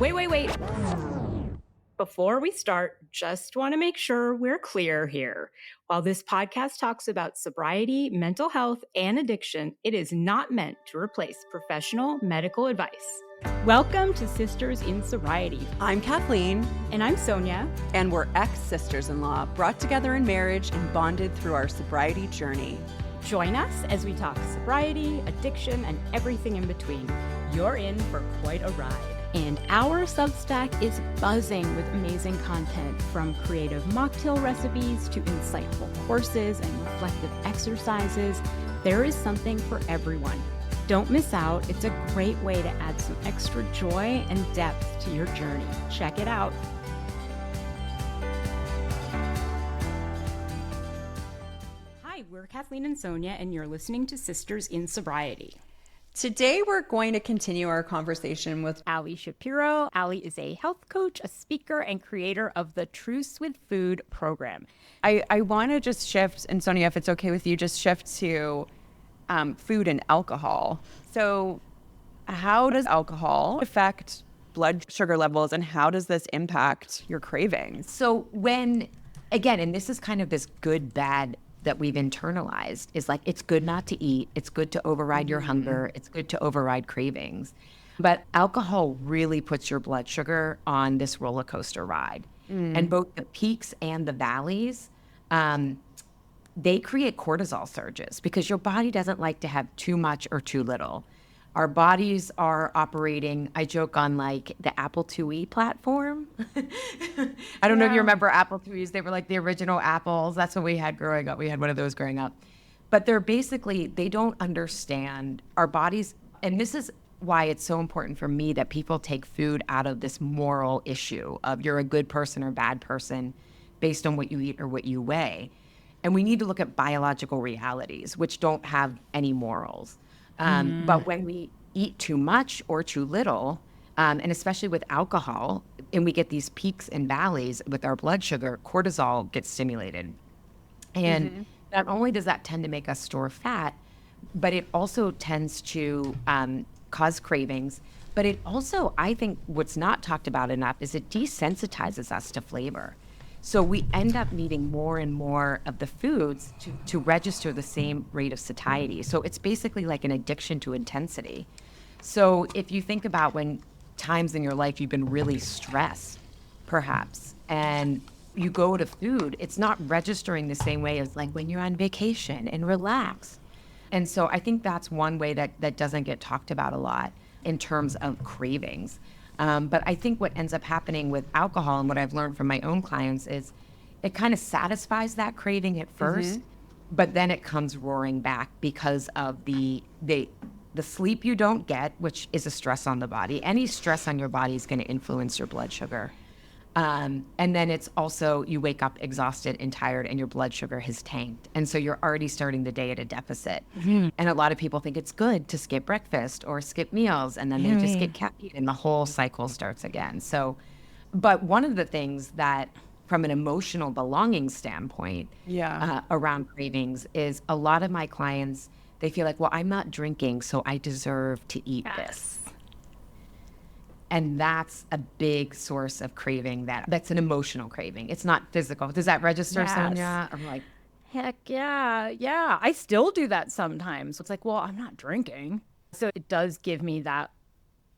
Wait. Before we start, just want to make sure we're clear here. While this podcast talks about sobriety, mental health, and addiction, it is not meant to replace professional medical advice. Welcome to Sisters in Sobriety. I'm Kathleen. And I'm Sonia. And we're ex-sisters-in-law, brought together in marriage and bonded through our sobriety journey. Join us as we talk sobriety, addiction, and everything in between. You're in for quite a ride. And our Substack is buzzing with amazing content, from creative mocktail recipes to insightful courses and reflective exercises. There is something for everyone. Don't miss out. It's a great way to add some extra joy and depth to your journey. Check it out. Hi, we're Kathleen and Sonia, and you're listening to Sisters in Sobriety. Today, we're going to continue our conversation with Ali Shapiro. Ali is a health coach, a speaker, and creator of the Truce with Food program. I want to just shift, and Sonia, if it's okay with you, just shift to food and alcohol. So how does alcohol affect blood sugar levels, and how does this impact your cravings? So when, again, and this is kind of this good, bad that we've internalized, is like, it's good not to eat, it's good to override your hunger, it's good to override cravings. But alcohol really puts your blood sugar on this roller coaster ride. And both the peaks and the valleys, they create cortisol surges because your body doesn't like to have too much or too little. Our bodies are operating, I joke, on like the Apple IIe platform. I don't know if you remember Apple IIes. They were like the original apples. That's what we had growing up. We had one of those growing up. But they're basically, they don't understand our bodies. And this is why it's so important for me that people take food out of this moral issue of you're a good person or bad person based on what you eat or what you weigh. And we need to look at biological realities, which don't have any morals. But when we eat too much or too little, and especially with alcohol, and we get these peaks and valleys with our blood sugar, cortisol gets stimulated. And not only does that tend to make us store fat, but it also tends to cause cravings. But it also, I think what's not talked about enough is it desensitizes us to flavor. So we end up needing more and more of the foods to register the same rate of satiety. So it's basically like an addiction to intensity. So if you think about when times in your life you've been really stressed, perhaps, and you go to food, it's not registering the same way as like when you're on vacation and relax. And so I think that's one way that doesn't get talked about a lot in terms of cravings. But I think what ends up happening with alcohol, and what I've learned from my own clients, is it kind of satisfies that craving at first, but then it comes roaring back because of the sleep you don't get, which is a stress on the body. Any stress on your body is going to influence your blood sugar. And then it's also, you wake up exhausted and tired and your blood sugar has tanked. And so you're already starting the day at a deficit. And a lot of people think it's good to skip breakfast or skip meals, and then they just get caffeine and the whole cycle starts again. So, but one of the things that from an emotional belonging standpoint around cravings is a lot of my clients, they feel like, well, I'm not drinking, so I deserve to eat this. And that's a big source of craving that's an emotional craving. It's not physical. Does that register, Sonia? I'm like, Heck yeah. Yeah. I still do that sometimes. It's like, well, I'm not drinking. So it does give me that.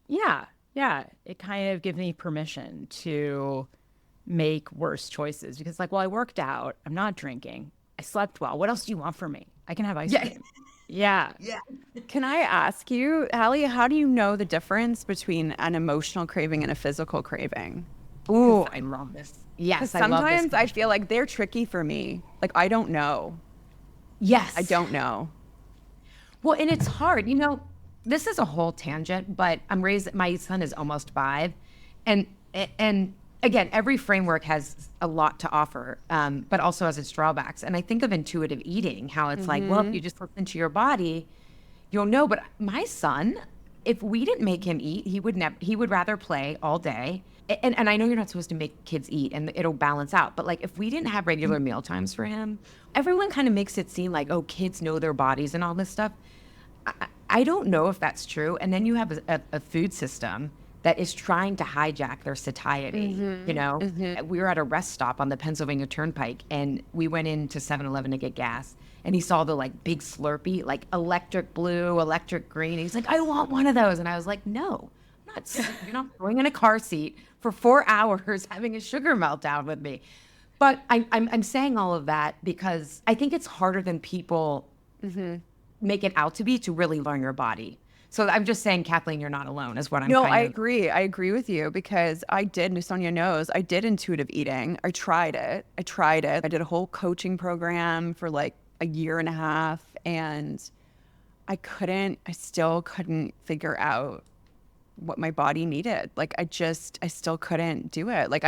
Yeah. It kind of gives me permission to make worse choices because like, well, I worked out. I'm not drinking. I slept well. What else do you want from me? I can have ice cream. Yeah. Can I ask you, Ali, how do you know the difference between an emotional craving and a physical craving? Ooh, I love this. Yes, I love this. Sometimes I feel like they're tricky for me. Like, I don't know. Yes. I don't know. Well, and it's hard. You know, this is a whole tangent, but my son is almost 5. And again, every framework has a lot to offer, but also has its drawbacks. And I think of intuitive eating, how it's like, well, if you just listen to your body, you'll know. But my son, if we didn't make him eat, he would rather play all day. And I know you're not supposed to make kids eat and it'll balance out, but like if we didn't have regular meal times for him, everyone kind of makes it seem like, oh, kids know their bodies and all this stuff. I don't know if that's true. And then you have a food system that is trying to hijack their satiety. You know, we were at a rest stop on the Pennsylvania Turnpike, and we went into 7-Eleven to get gas, and he saw the like big Slurpee, like electric blue, electric green. He's like, I want one of those. And I was like, no, I'm not, you're not going in a car seat for 4 hours having a sugar meltdown with me. But I'm saying all of that because I think it's harder than people make it out to be to really learn your body. So I'm just saying, Kathleen, you're not alone is what I'm I agree. I agree with you because I did, Sonia knows, I did intuitive eating. I tried it. I did a whole coaching program for like a year and a half, and I still couldn't figure out what my body needed. Like I still couldn't do it. Like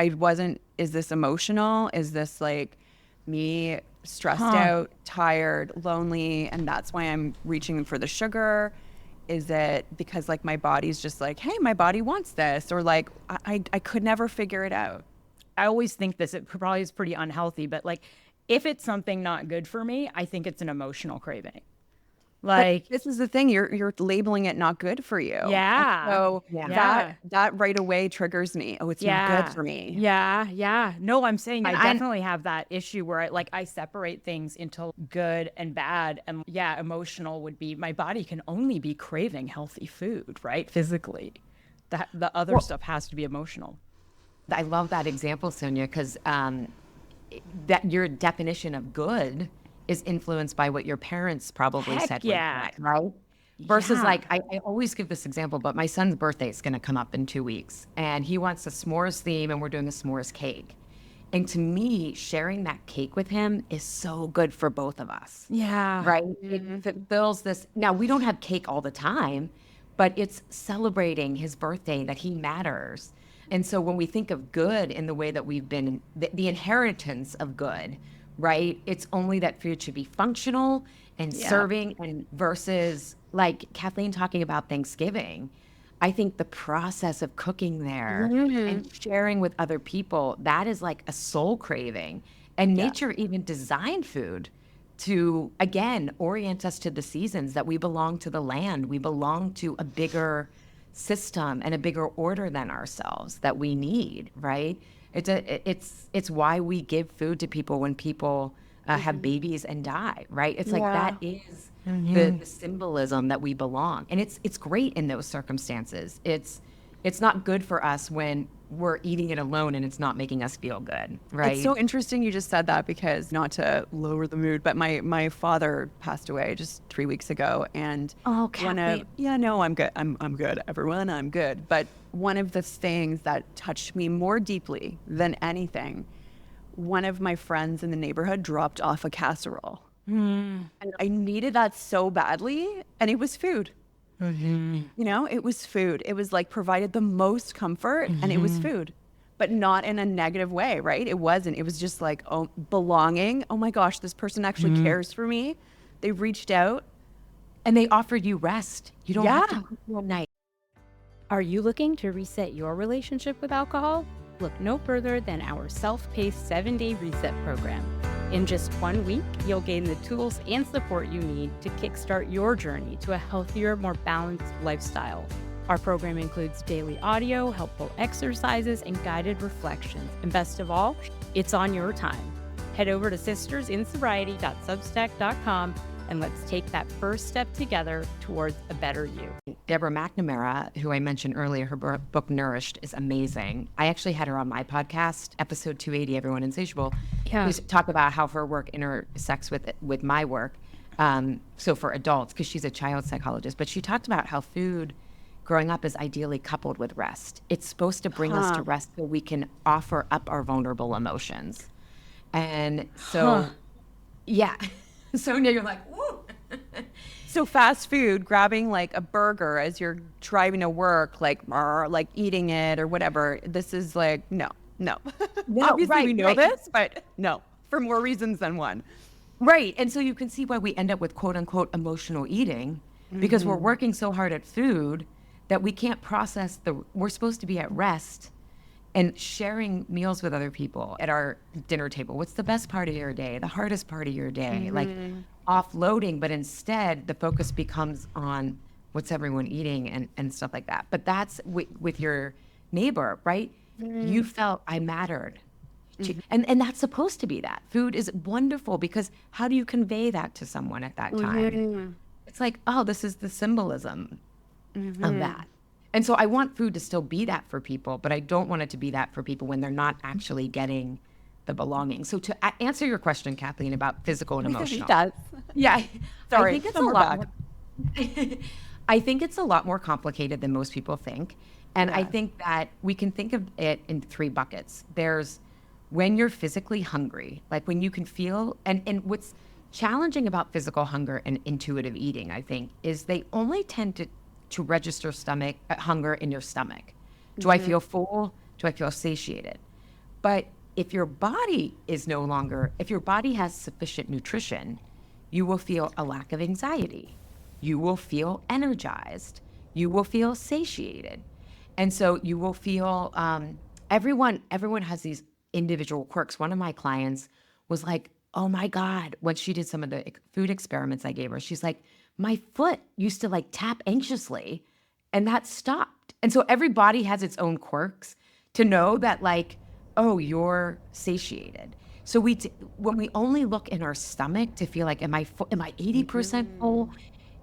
is this emotional? Is this like me stressed out, tired, lonely, and that's why I'm reaching for the sugar? Is it because like my body's just like, hey, my body wants this? Or like, I could never figure it out. I always think this, it probably is pretty unhealthy, but like, if it's something not good for me, I think it's an emotional craving. Like, but this is the thing, you're labeling it not good for you. Yeah. And so that right away triggers me. Oh, it's not good for me. Yeah. No, I'm saying I definitely have that issue where I separate things into good and bad. And yeah, emotional would be my body can only be craving healthy food, right? Physically. The other stuff has to be emotional. I love that example, Sonia, because that your definition of good is influenced by what your parents probably said. Yeah. Right? Versus like, I always give this example, but my son's birthday is going to come up in 2 weeks, and he wants a s'mores theme, and we're doing a s'mores cake. And to me, sharing that cake with him is so good for both of us. Yeah. Right? It fulfills this. Now, we don't have cake all the time, but it's celebrating his birthday, that he matters. And so when we think of good in the way that we've been, the inheritance of good, right? It's only that food should be functional and serving, and versus like Kathleen talking about Thanksgiving. I think the process of cooking there and sharing with other people, that is like a soul craving. And nature even designed food to, again, orient us to the seasons, that we belong to the land. We belong to a bigger system and a bigger order than ourselves that we need, right? It's why we give food to people when people have babies and die, right? It's like that is the symbolism that we belong, and it's great in those circumstances. It's not good for us when we're eating it alone and it's not making us feel good, right? It's so interesting you just said that, because not to lower the mood, but my father passed away just 3 weeks ago, and I'm good. I'm good, everyone. I'm good. But one of the things that touched me more deeply than anything, one of my friends in the neighborhood dropped off a casserole, and I needed that so badly, and it was food. You know, it was food. It was like provided the most comfort, and it was food, but not in a negative way, right? It wasn't. It was just like, oh, belonging. Oh my gosh, this person actually cares for me. They reached out. And they offered you rest. You don't have to cook all night. Are you looking to reset your relationship with alcohol? Look no further than our self-paced 7-day reset program. In just 1 week, you'll gain the tools and support you need to kickstart your journey to a healthier, more balanced lifestyle. Our program includes daily audio, helpful exercises, and guided reflections. And best of all, it's on your time. Head over to sistersinsobriety.substack.com and let's take that first step together towards a better you. Deborah McNamara, who I mentioned earlier, her book Nourished is amazing. I actually had her on my podcast, episode 280, Everyone Insatiable. We talk about how her work intersects with my work. So for adults, because she's a child psychologist, but she talked about how food growing up is ideally coupled with rest. It's supposed to bring us to rest so we can offer up our vulnerable emotions. And so, Sonia, you're like, woo. So fast food, grabbing like a burger as you're driving to work, like eating it or whatever. This is like, no. Obviously we know this, but no, for more reasons than one. Right. And so you can see why we end up with quote unquote emotional eating, because we're working so hard at food that we can't process we're supposed to be at rest and sharing meals with other people at our dinner table. What's the best part of your day? The hardest part of your day? Like offloading, but instead the focus becomes on what's everyone eating and stuff like that. But that's with your neighbor, right? You felt I mattered. And that's supposed to be that. Food is wonderful because how do you convey that to someone at that time? It's like, oh, this is the symbolism of that. And so I want food to still be that for people, but I don't want it to be that for people when they're not actually getting the belonging. So to answer your question, Kathleen, about physical and emotional. Yeah. Sorry, I think it's we're back. I think it's a lot more complicated than most people think. And I think that we can think of it in 3 buckets. There's when you're physically hungry, like when you can feel, and what's challenging about physical hunger and intuitive eating, I think, is they only tend to register hunger in your stomach. Do I feel full? Do I feel satiated? But if your body has sufficient nutrition, you will feel a lack of anxiety. You will feel energized. You will feel satiated. And so you will feel, everyone has these individual quirks. One of my clients was like, oh my God, when she did some of the food experiments I gave her, she's like, my foot used to like tap anxiously and that stopped. And so every body has its own quirks to know that like, oh, you're satiated. So when we only look in our stomach to feel like, am I 80% full?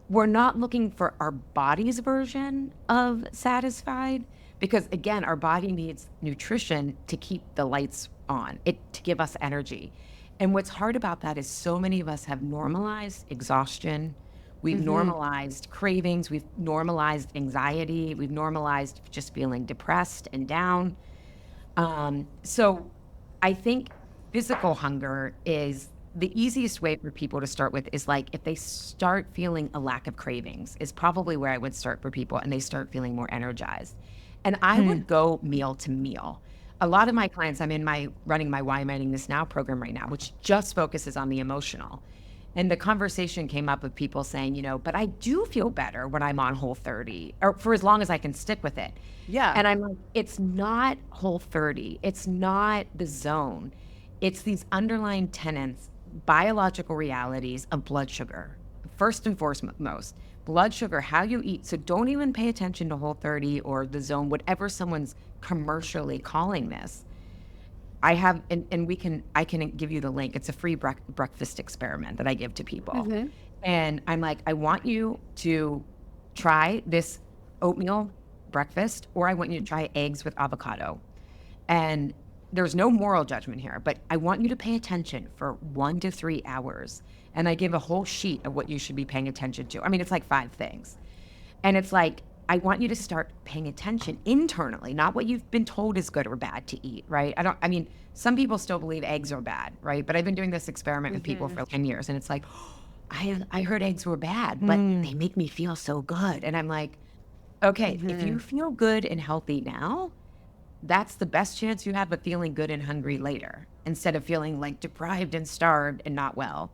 We're not looking for our body's version of satisfied because again, our body needs nutrition to keep the lights on, to give us energy. And what's hard about that is so many of us have normalized exhaustion. We've normalized cravings. We've normalized anxiety. We've normalized just feeling depressed and down. So I think physical hunger is the easiest way for people to start with is like if they start feeling a lack of cravings is probably where I would start for people and they start feeling more energized. And I would go meal to meal. A lot of my clients, running my Why Am I Eating This Now program right now, which just focuses on the emotional. And the conversation came up of people saying, but I do feel better when I'm on Whole30 or for as long as I can stick with it. Yeah. And I'm like, it's not Whole30. It's not the zone. It's these underlying tenets, biological realities of blood sugar. First and foremost, blood sugar, how you eat. So don't even pay attention to Whole30 or the zone, whatever someone's commercially calling this. I can give you the link. It's a free breakfast experiment that I give to people. And I'm like, I want you to try this oatmeal breakfast, or I want you to try eggs with avocado. And there's no moral judgment here, but I want you to pay attention for 1 to 3 hours. And I give a whole sheet of what you should be paying attention to. I mean, it's like 5 things. And it's like, I want you to start paying attention internally, not what you've been told is good or bad to eat, right? Some people still believe eggs are bad, right? But I've been doing this experiment with people for 10 years and it's like, I heard eggs were bad, but they make me feel so good. And I'm like, okay, if you feel good and healthy now, that's the best chance you have of feeling good and hungry later, instead of feeling like deprived and starved and not well.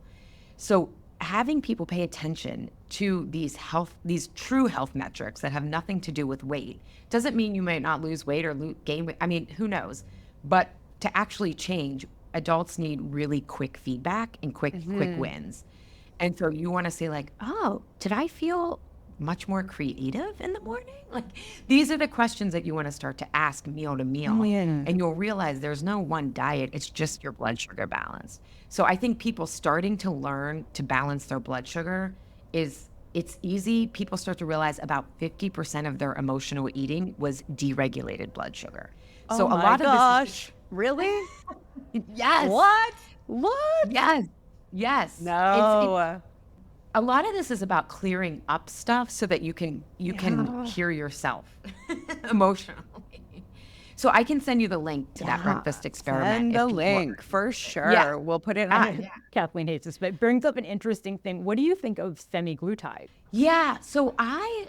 So having people pay attention to these true health metrics that have nothing to do with weight doesn't mean you might not lose weight or gain weight. I mean, who knows? But to actually change, adults need really quick feedback and quick wins. And so you want to say like, oh, did I feel much more creative in the morning? Like these are the questions that you want to start to ask meal to meal. And you'll realize there's no one diet. It's just your blood sugar balance. So I think people starting to learn to balance their blood sugar it's easy. People start to realize about 50% of their emotional eating was deregulated blood sugar. So oh a lot gosh. of this is Really? yes. What? Yes. No. A lot of this is about clearing up stuff so that you can hear yourself emotionally. So I can send you the link to that breakfast experiment. Send the link for sure. Yeah. We'll put it on. Kathleen hates this, but it brings up an interesting thing. What do you think of semaglutide? Yeah. So I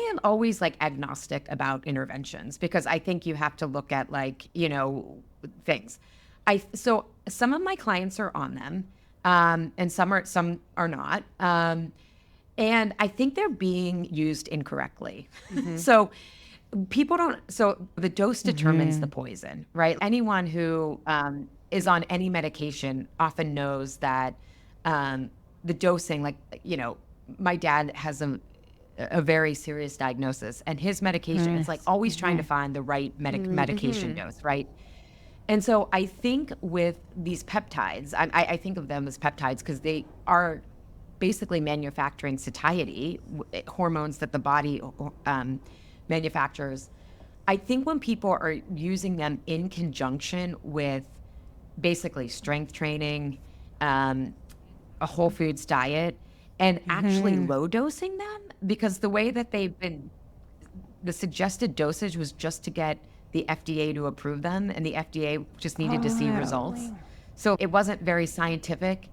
am always like agnostic about interventions because I think you have to look at like, things. So some of my clients are on them. And some are not. And I think they're being used incorrectly. So the dose determines the poison, right? Anyone who is on any medication often knows that the dosing, like, my dad has a very serious diagnosis, and his medication is like always trying to find the right medication dose, right? And so I think with these peptides, I think of them as peptides because they are basically manufacturing satiety, hormones that the body manufactures. I think when people are using them in conjunction with basically strength training, a whole foods diet, and actually low dosing them, because the way that the suggested dosage was just to get the FDA to approve them, and the FDA just needed to see results. So it wasn't very scientific.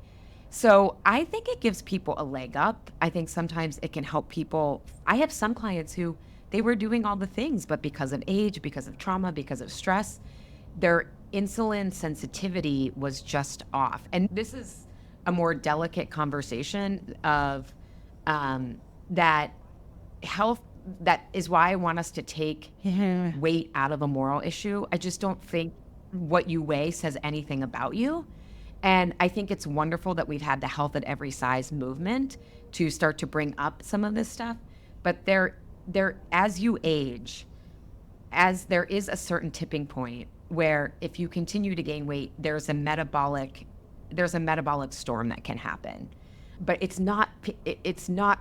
So I think it gives people a leg up. I think sometimes it can help people. I have some clients who they were doing all the things, but because of age, because of trauma, because of stress, their insulin sensitivity was just off. And this is a more delicate conversation of that health. That is why I want us to take weight out of a moral issue. I just don't think what you weigh says anything about you. And I think it's wonderful that we've had the health at every size movement to start to bring up some of this stuff. But there, as you age, as there is a certain tipping point where if you continue to gain weight, there's a metabolic storm that can happen. But it's not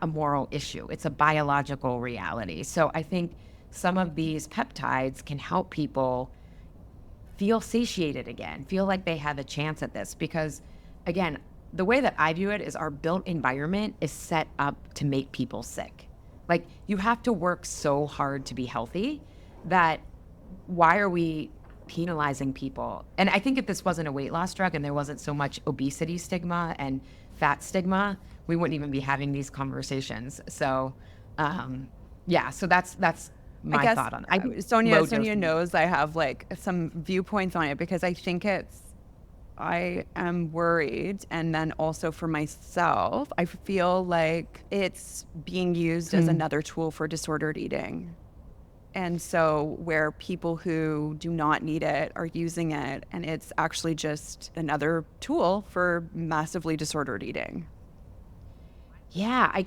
a moral issue. It's a biological reality. So I think some of these peptides can help people feel satiated again, feel like they have a chance at this. Because again, the way that I view it is our built environment is set up to make people sick. Like, you have to work so hard to be healthy that why are we penalizing people? And I think if this wasn't a weight loss drug and there wasn't so much obesity stigma and fat stigma, we wouldn't even be having these conversations. So, so that's my thought on it. Sonia knows I have like some viewpoints on it, because I think I am worried. And then also for myself, I feel like it's being used as another tool for disordered eating. And so where people who do not need it are using it, and it's actually just another tool for massively disordered eating. Yeah, I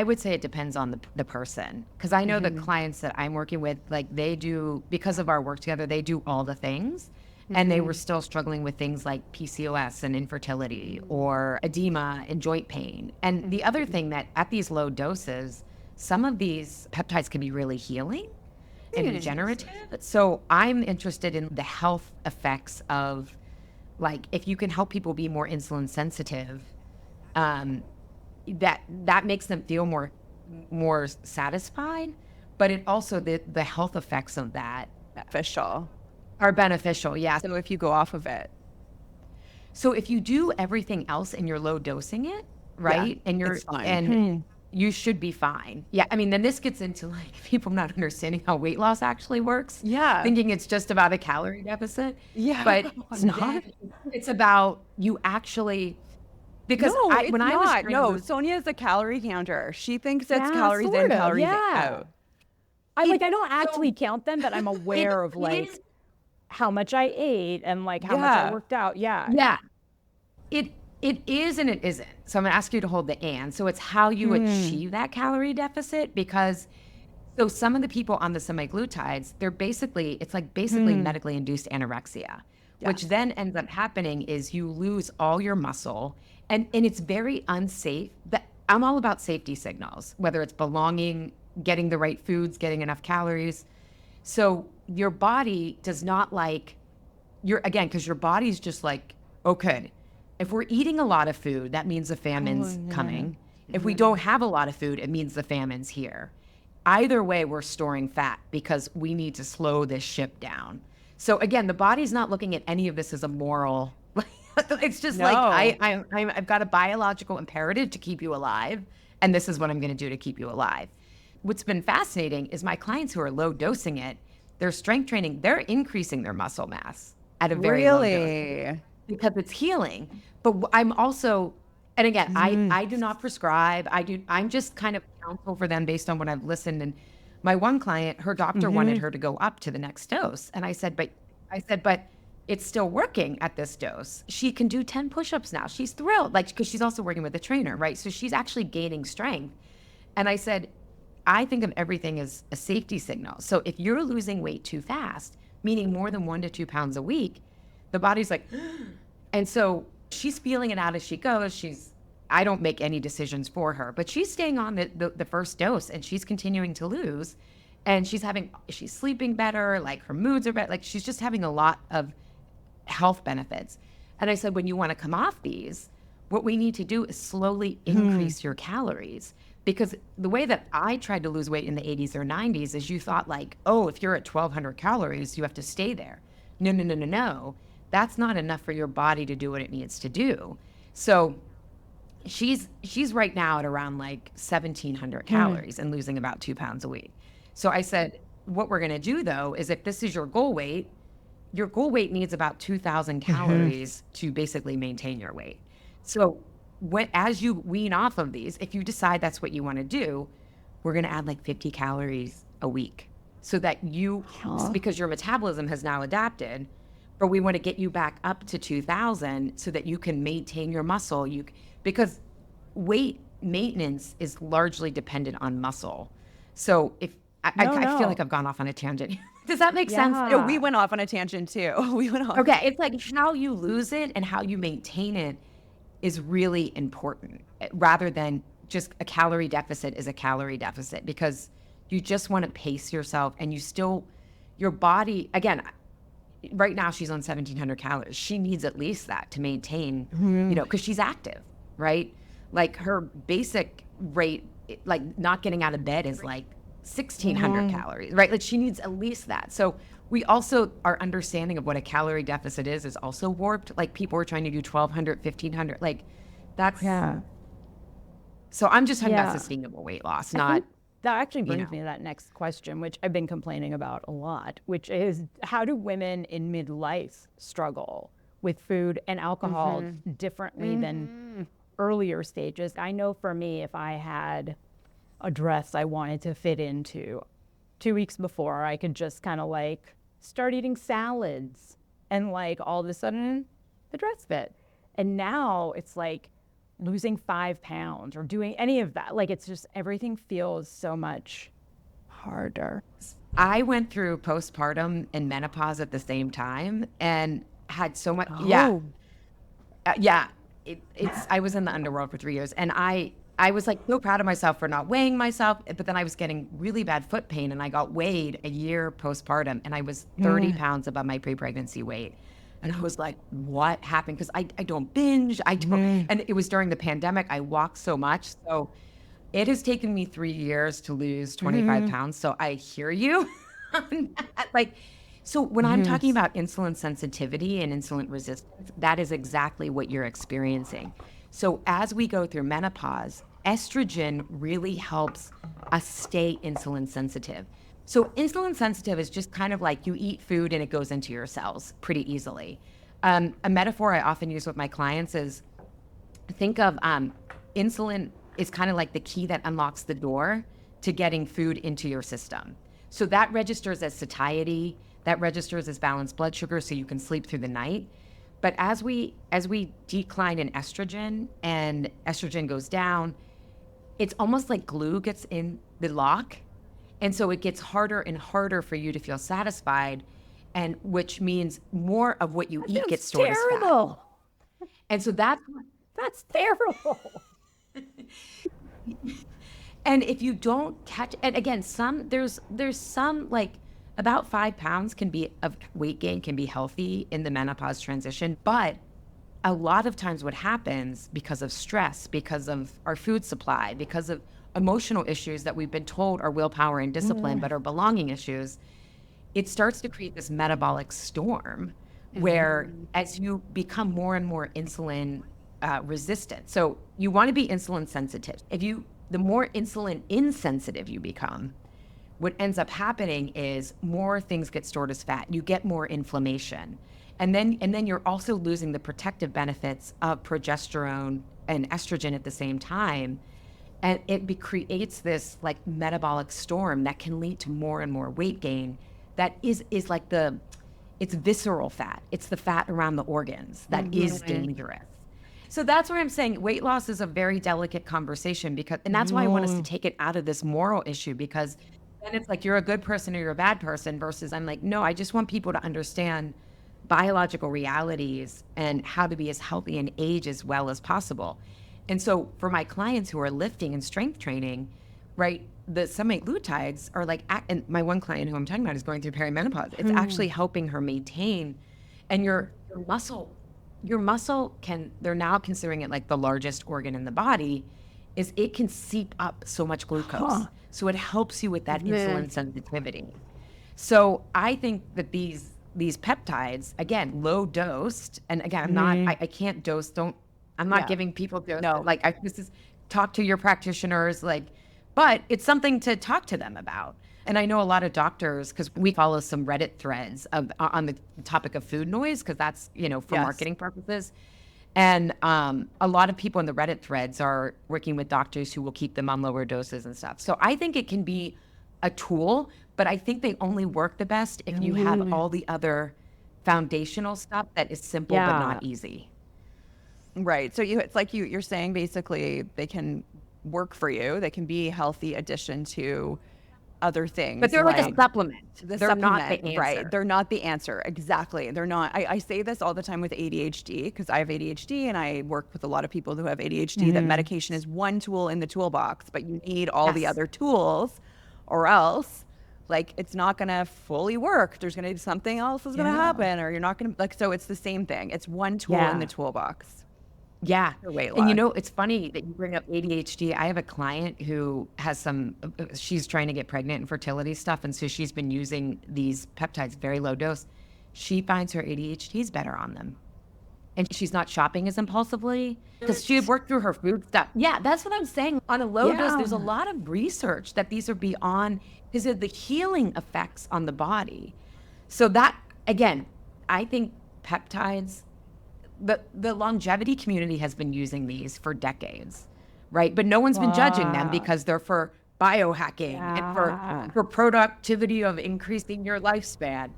would say it depends on the person. Because I know the clients that I'm working with, like they do, because of our work together, they do all the things. And they were still struggling with things like PCOS and infertility or edema and joint pain. And the other thing that at these low doses, some of these peptides can be really healing and regenerative. So I'm interested in the health effects of, like, if you can help people be more insulin sensitive, that makes them feel more satisfied. But it also, the health effects of that are beneficial. Yeah. So if you go off of it. So if you do everything else and you're low dosing it, right? Yeah, and you're it's fine. and you should be fine. Yeah. I mean, then this gets into like people not understanding how weight loss actually works. Yeah. Thinking it's just about a calorie deficit. Yeah. But it's not. It's about you actually, because I was Sonia is a calorie counter. She thinks it's Yeah, calories sort in, of, calories yeah. out. I don't actually count them, but I'm aware of like how much I ate and like how much I worked out. Yeah. Yeah. It is and it isn't. So I'm going to ask you to hold the and. So it's how you achieve that calorie deficit, because so some of the people on the semaglutides, it's basically medically induced anorexia, which then ends up happening is you lose all your muscle, and it's very unsafe. I'm all about safety signals, whether it's belonging, getting the right foods, getting enough calories. So your body does not because your body's just like, okay, if we're eating a lot of food, that means the famine's coming. If we don't have a lot of food, it means the famine's here. Either way, we're storing fat because we need to slow this ship down. So again, the body's not looking at any of this as a moral. It's just like, I've got a biological imperative to keep you alive, and this is what I'm going to do to keep you alive. What's been fascinating is my clients who are low dosing it, their strength training, they're increasing their muscle mass at a very low dose because it's healing. But I'm also, and again, I do not prescribe. I'm just kind of counsel for them based on what I've listened. And my one client, her doctor wanted her to go up to the next dose. And I said, but it's still working at this dose. She can do 10 push-ups now. She's thrilled, because she's also working with a trainer, right? So she's actually gaining strength. And I said, I think of everything as a safety signal. So if you're losing weight too fast, meaning more than 1 to 2 pounds a week, the body's like, and so she's feeling it out as she goes. I don't make any decisions for her, but she's staying on the first dose and she's continuing to lose. And she's sleeping better, like her moods are better, like she's just having a lot of health benefits. And I said, when you want to come off these, what we need to do is slowly increase your calories. Because the way that I tried to lose weight in the 80s or 90s is you thought like, oh, if you're at 1,200 calories, you have to stay there. No. That's not enough for your body to do what it needs to do. So she's right now at around like 1,700 calories and losing about 2 pounds a week. So I said, what we're going to do though, is if this is your goal weight needs about 2,000 calories to basically maintain your weight. So as you wean off of these, if you decide that's what you want to do, we're going to add like 50 calories a week so that because your metabolism has now adapted, but we want to get you back up to 2,000 so that you can maintain your muscle. Because weight maintenance is largely dependent on muscle. So I feel like I've gone off on a tangent. Does that make sense? No, we went off on a tangent too. We went off. Okay, it's like how you lose it and how you maintain it is really important, rather than just a calorie deficit is a calorie deficit, because you just want to pace yourself and your body, again, right now she's on 1,700 calories. She needs at least that to maintain, because she's active, right? Like her basic rate, like not getting out of bed is like 1,600 calories, right? Like she needs at least that. So our understanding of what a calorie deficit is also warped. Like people are trying to do 1,200, 1,500, like that's, so I'm just talking about sustainable weight loss, not. That actually brings me to that next question, which I've been complaining about a lot, which is how do women in midlife struggle with food and alcohol differently than earlier stages? I know for me, if I had a dress I wanted to fit into 2 weeks before, I could just kind of like start eating salads and like all of a sudden the dress fit. And now it's like losing 5 pounds or doing any of that. Like it's just everything feels so much harder. I went through postpartum and menopause at the same time and had so much. I was in the underworld for 3 years, and I was like so proud of myself for not weighing myself, but then I was getting really bad foot pain, and I got weighed a year postpartum, and I was 30 pounds above my pre-pregnancy weight. And I was like, what happened? Because I don't binge. And it was during the pandemic. I walked so much. So it has taken me 3 years to lose 25 pounds. So I hear you. So when I'm talking about insulin sensitivity and insulin resistance, that is exactly what you're experiencing. So as we go through menopause, estrogen really helps us stay insulin sensitive. So insulin sensitive is just kind of like you eat food and it goes into your cells pretty easily. A metaphor I often use with my clients is think of insulin is kind of like the key that unlocks the door to getting food into your system. So that registers as satiety, that registers as balanced blood sugar so you can sleep through the night. But as we decline in estrogen and estrogen goes down, it's almost like glue gets in the lock. And so it gets harder and harder for you to feel satisfied, and which means more of what you eat gets stored as fat. Terrible. And so that's terrible. And if you don't catch, and again, there's some like about 5 pounds of weight gain can be healthy in the menopause transition, but a lot of times what happens because of stress, because of our food supply, because of emotional issues that we've been told are willpower and discipline, but are belonging issues, it starts to create this metabolic storm where as you become more and more insulin resistant. So you want to be insulin sensitive. The more insulin insensitive you become, what ends up happening is more things get stored as fat. You get more inflammation. And then you're also losing the protective benefits of progesterone and estrogen at the same time. And it creates this like metabolic storm that can lead to more and more weight gain. That is like it's visceral fat. It's the fat around the organs that is dangerous. So that's where I'm saying weight loss is a very delicate conversation and that's why I want us to take it out of this moral issue, because then it's like you're a good person or you're a bad person versus I'm like, no, I just want people to understand biological realities and how to be as healthy and age as well as possible. And so for my clients who are lifting and strength training, right, the semaglutides are like, and my one client who I'm talking about is going through perimenopause. It's actually helping her maintain, and your muscle they're now considering it like the largest organ in the body, is it can seep up so much glucose. So it helps you with that insulin sensitivity. So I think that these peptides, again, low dosed, and again, I can't dose, I'm not giving people dose. No. Like this is, talk to your practitioners, like, but it's something to talk to them about. And I know a lot of doctors, because we follow some Reddit threads on the topic of food noise, because that's, for marketing purposes. And a lot of people in the Reddit threads are working with doctors who will keep them on lower doses and stuff. So I think it can be a tool, but I think they only work the best if you have all the other foundational stuff that is simple but not easy. Right. So it's like you're saying basically they can work for you. They can be a healthy addition to other things. But they're like a supplement. They're not the answer. Right. They're not the answer. Exactly. They're not. I say this all the time with ADHD, because I have ADHD and I work with a lot of people who have ADHD, that medication is one tool in the toolbox, but you need all the other tools, or else like it's not going to fully work. There's going to be something else is going to happen, or you're not going to, like, so it's the same thing. It's one tool in the toolbox. Yeah. Weight loss. And it's funny that you bring up ADHD. I have a client who has she's trying to get pregnant and fertility stuff. And so she's been using these peptides, very low dose. She finds her ADHD is better on them. And she's not shopping as impulsively because she had worked through her food stuff. Yeah, that's what I'm saying. On a low dose, there's a lot of research that these are beyond, because of the healing effects on the body. So that, again, I think peptides, the longevity community has been using these for decades, right? But no one's been judging them because they're for biohacking and for productivity of increasing your lifespan.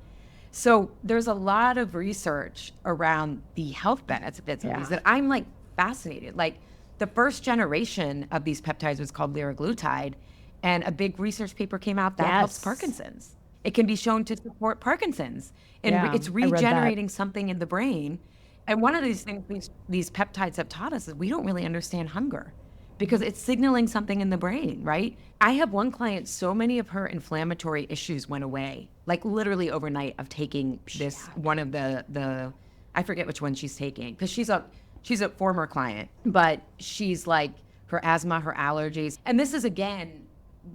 So there's a lot of research around the health benefits of these that I'm like fascinated. Like the first generation of these peptides was called liraglutide, and a big research paper came out that helps Parkinson's. It can be shown to support Parkinson's, and it's regenerating something in the brain. And one of these things these peptides have taught us is we don't really understand hunger, because it's signaling something in the brain, right? I have one client, so many of her inflammatory issues went away, like literally overnight, of taking this, one of the I forget which one she's taking, because she's a former client, but she's like, her asthma, her allergies. And this is, again,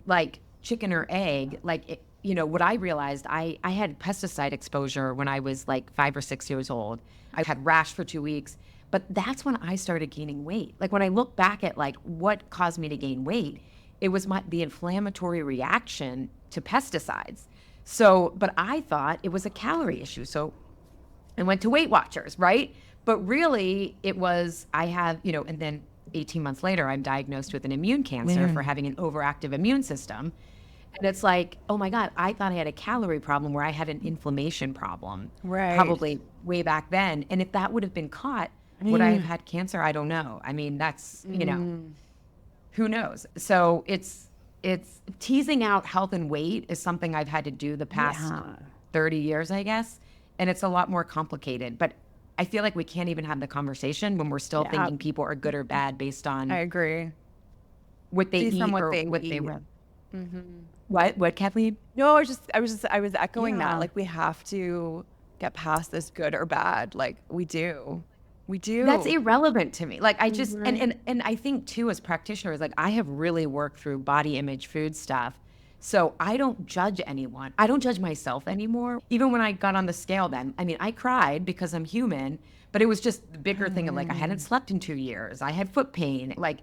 like chicken or egg. Like, what I realized, I had pesticide exposure when I was like 5 or 6 years old. I had rash for 2 weeks, but that's when I started gaining weight. Like when I look back at like what caused me to gain weight, it was the inflammatory reaction to pesticides. So, but I thought it was a calorie issue. So I went to Weight Watchers, right? But really it was, I have, and then 18 months later, I'm diagnosed with an immune cancer for having an overactive immune system. And it's like, oh my God, I thought I had a calorie problem where I had an inflammation problem. Right. Probably way back then. And if that would have been caught, would I have had cancer? I don't know. I mean, that's, who knows? So it's teasing out health and weight is something I've had to do the past 30 years, I guess. And it's a lot more complicated. But I feel like we can't even have the conversation when we're still thinking people are good or bad based on I agree. What they eat or what they read. What, Kathleen? No, I was echoing that. Like, we have to get past this good or bad. Like, we do. That's irrelevant to me. Like, I just, and I think too, as practitioners, like I have really worked through body image food stuff. So I don't judge anyone. I don't judge myself anymore. Even when I got on the scale then, I mean, I cried because I'm human, but it was just the bigger thing of like, I hadn't slept in 2 years. I had foot pain. Like,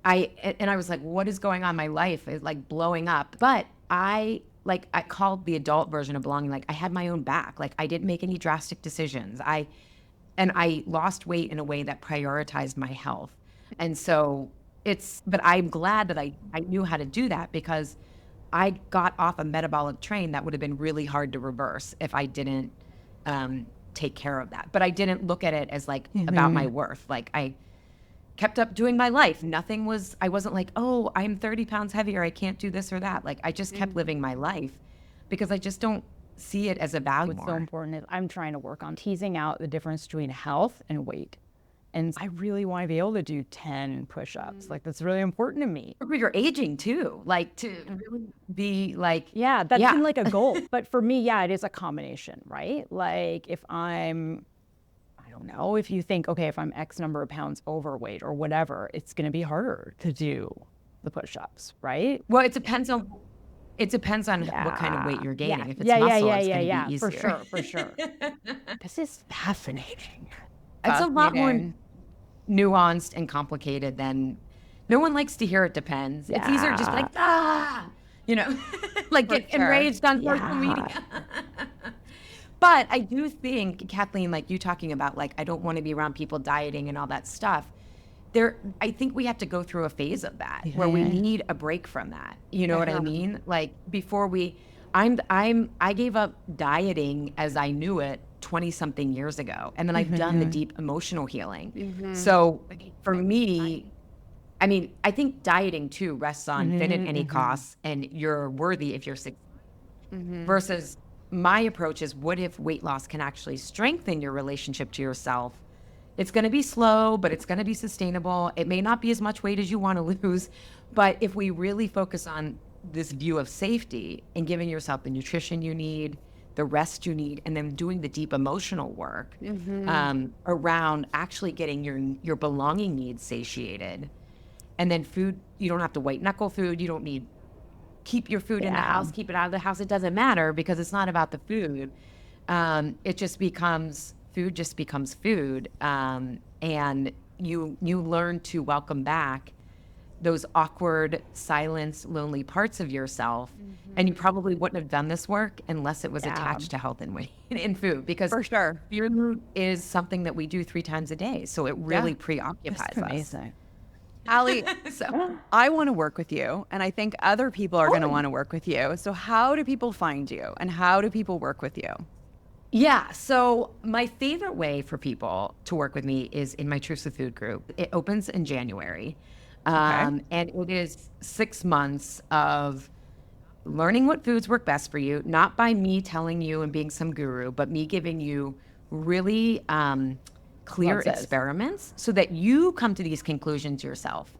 I was like, what is going on? My life is like blowing up. But I called the adult version of belonging. Like, I had my own back. Like, I didn't make any drastic decisions. I lost weight in a way that prioritized my health. And so but I'm glad that I knew how to do that, because I got off a metabolic train that would have been really hard to reverse if I didn't take care of that. But I didn't look at it as like about my worth. Like kept up doing my life. I wasn't like, oh, I'm 30 pounds heavier, I can't do this or that. Like, I just kept living my life because I just don't see it as a value What's more. so important is I'm trying to work on teasing out the difference between health and weight. And I really want to be able to do 10 push-ups. Like, that's really important to me. Or you're aging too, like to really be like, Yeah, that's been like a goal. But for me, yeah, it is a combination, right? Like if I don't know, if you think, okay, if I'm X number of pounds overweight or whatever, it's going to be harder to do the push-ups, right? well, it depends on what kind of weight you're gaining. If it's yeah, muscle, yeah, it's yeah, going to yeah, be easier. for sure. This is fascinating. It's a lot more Fascinating. nuanced and complicated than no one likes to hear it depends. It's easier to just be like, like get sure. enraged on social media. But I do think, Kathleen, like you talking about, like, I don't want to be around people dieting and all that stuff. I think we have to go through a phase of that where we need a break from that. You know what I mean? Like before I gave up dieting as I knew it 20 something years ago. And then I've done the deep emotional healing. So for me, I mean, I think dieting too rests on fit at any cost and you're worthy if you're sick. Versus my approach is, what if weight loss can actually strengthen your relationship to yourself? It's going to be slow, but it's going to be sustainable. It may not be as much weight as you want to lose, but if we really focus on this view of safety and giving yourself the nutrition you need, the rest you need, and then doing the deep emotional work around actually getting your belonging needs satiated. And then food, you don't have to white knuckle food. You don't need keep your food in the house, keep it out of the house. It doesn't matter because it's not about the food. It just becomes food. And you learn to welcome back those awkward, silenced, lonely parts of yourself. And you probably wouldn't have done this work unless it was attached to health and weight in food. Because For sure. food is something that we do 3 times a day. So it really preoccupies That's us. amazing. Ali, So I want to work with you, and I think other people are going to want to work with you. So how do people find you, and how do people work with you? yeah, so my favorite way for people to work with me is in my Truce with Food group. It opens in January. And it is 6 months of learning what foods work best for you, not by me telling you and being some guru, but me giving you really clear experiments so that you come to these conclusions yourself.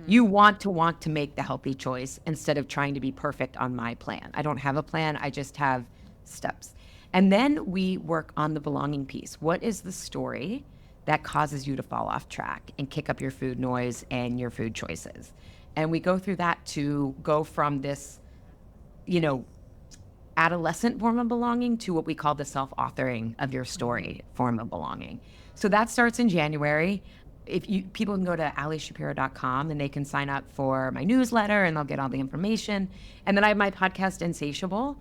You want to make the healthy choice instead of trying to be perfect on my plan. I don't have a plan. I just have steps. And then we work on the belonging piece. What is the story that causes you to fall off track and kick up your food noise and your food choices? And we go through that to go from this, adolescent form of belonging to what we call the self-authoring of your story form of belonging. So that starts in January. People can go to alishapiro.com and they can sign up for my newsletter and they'll get all the information. And then I have my podcast, Insatiable,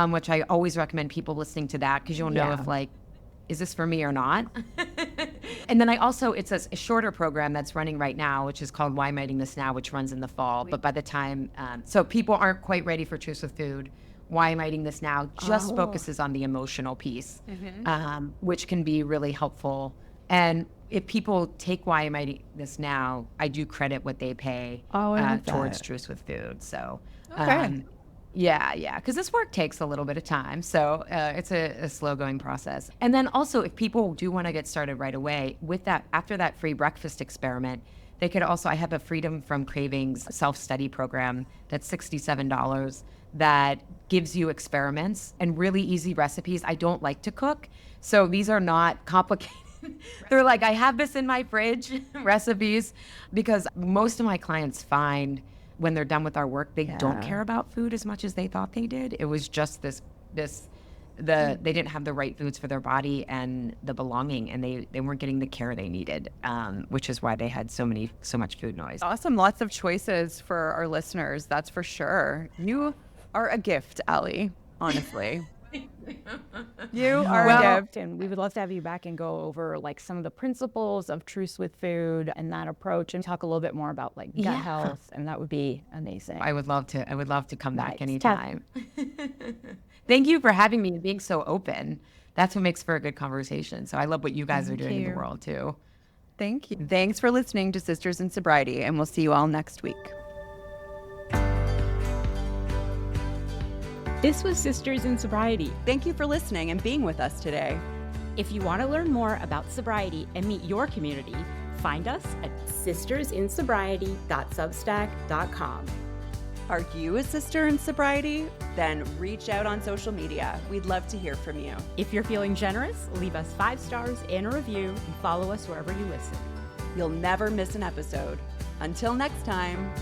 which I always recommend people listening to that because you'll know if is this for me or not? And then it's a shorter program that's running right now, which is called Why Am I Eating This Now, which runs in the fall. But by the time, so people aren't quite ready for Truce with Food. Why Am I Eating This Now just focuses on the emotional piece, which can be really helpful. And if people take Why Am I Eating This Now, I do credit what they pay towards Truce with Food. So, yeah, because this work takes a little bit of time. So it's a slow going process. And then also, if people do want to get started right away with that, after that free breakfast experiment, they could also, I have a Freedom from Cravings self-study program that's $67 that gives you experiments and really easy recipes. I don't like to cook, so these are not complicated. They're like, I have this in my fridge, recipes, because most of my clients find when they're done with our work, they don't care about food as much as they thought they did. It was just they didn't have the right foods for their body and the belonging, and they weren't getting the care they needed, which is why they had so much food noise. Awesome. Lots of choices for our listeners. That's for sure. You are a gift, Ali, honestly. You are a gift. And we would love to have you back and go over like some of the principles of Truce with Food and that approach and talk a little bit more about like gut health, and that would be amazing. I would love to come back anytime. Thank you for having me and being so open. That's what makes for a good conversation. So I love what you guys are doing in the world too. Thank you. Thanks for listening to Sisters in Sobriety, and we'll see you all next week. This was Sisters in Sobriety. Thank you for listening and being with us today. If you want to learn more about sobriety and meet your community, find us at sistersinsobriety.substack.com. Are you a sister in sobriety? Then reach out on social media. We'd love to hear from you. If you're feeling generous, leave us 5 stars and a review and follow us wherever you listen. You'll never miss an episode. Until next time.